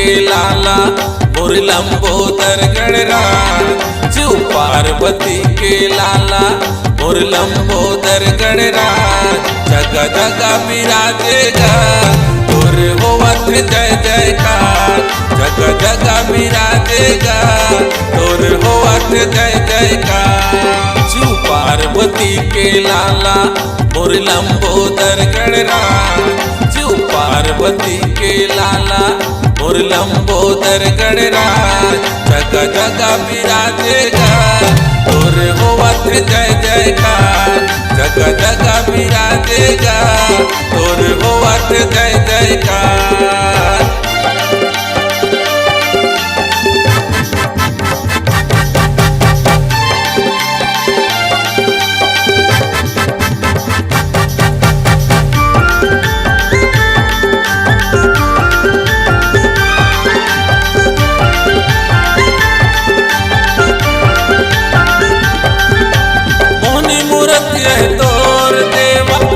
के लाला मोर लंबोदर गणराज। शिव पार्वती के लाला मोर लंबोदर गणराज। जगह जगह विराजेगा तोर होवत जय जयकार। जगह जगह विराजेगा तोर होवत जय जयकार। शिव पार्वती के लाला मोर लंबोदर गणराज। शिव पार्वती के लाला मोर लंबोदर गणराज। जगह जगह विराजेगा तोर होवत जय जयकार। जगह जगह विराजेगा तोर होवत जय जयकार।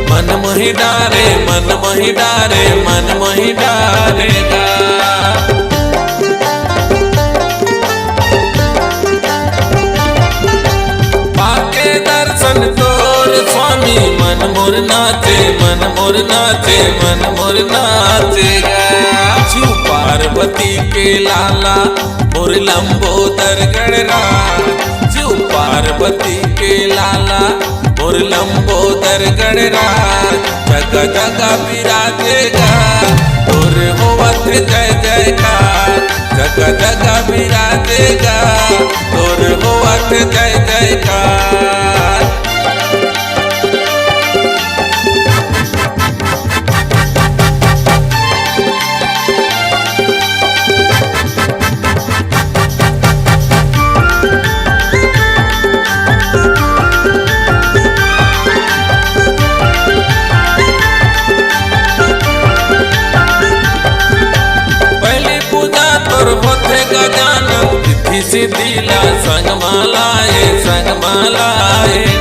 मन मोहि डारे मन मोहि डारे मन मोहि डारेगा। पाके दर्शन तोर स्वामी मन मोर नाचे मन मोर नाचे मन मोर नाचेगा। शिव पार्वती के लाला मोर लंबोदर गणराज। शिव पार्वती के लाला मोर लंबोदर गणराज। जगह जगह विराजेगा तोर होवत जय जयकार। जगह जगह विराजेगा तोर होवत जय जयकार। सिद्धिला संग मालाए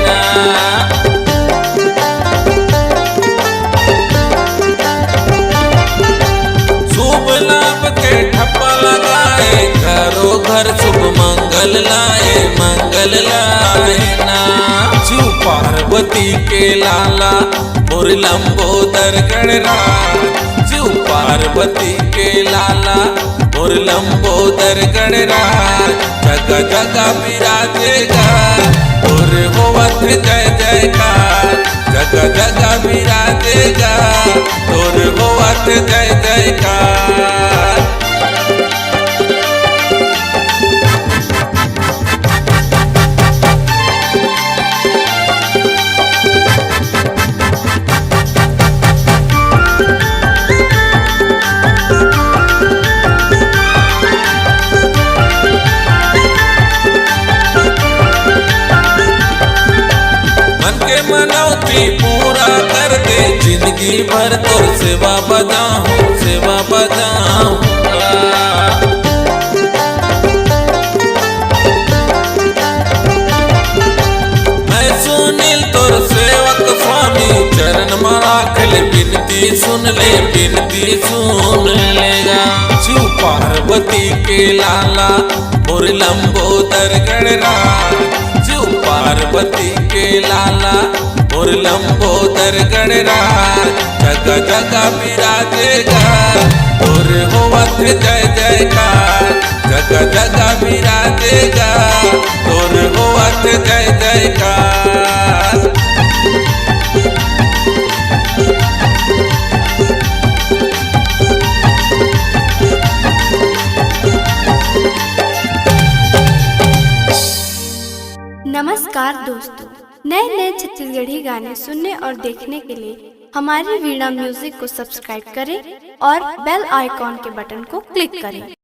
ना। शुभ लाभ के ठप्पा लगाए घरों घर शुभ मंगल लाए ना। शिव पार्वती के लाला मोर लंबोदर गणराज। शिव पार्वती के लाला मोर लंबोदर गणराज। जगह जगह विराजेगा तोर होवत जय जयकार। जगह जगह विराजेगा तोर होवत जय जयकार। मनौती पूरा कर दे जिंदगी भर तोर सेवा बजाऊंगा। मैं सुनील तोर सेवक स्वामी चरण में राख ले बिनती सुन लेगा। शिव पार्वती के लाला मोर लंबोदर गणराज। शिव पार्वती के लाला मोर लंबोदर गणराज। जगह जगह विराजेगा तोर होवत जय जयकार। जगह जगह विराजेगा तोर होवत जय जयकार। नमस्कार दोस्तों, नए छत्तीसगढ़ी गाने सुनने और देखने के लिए हमारी वीणा म्यूजिक को सब्सक्राइब करें और बेल आइकॉन के बटन को क्लिक करें।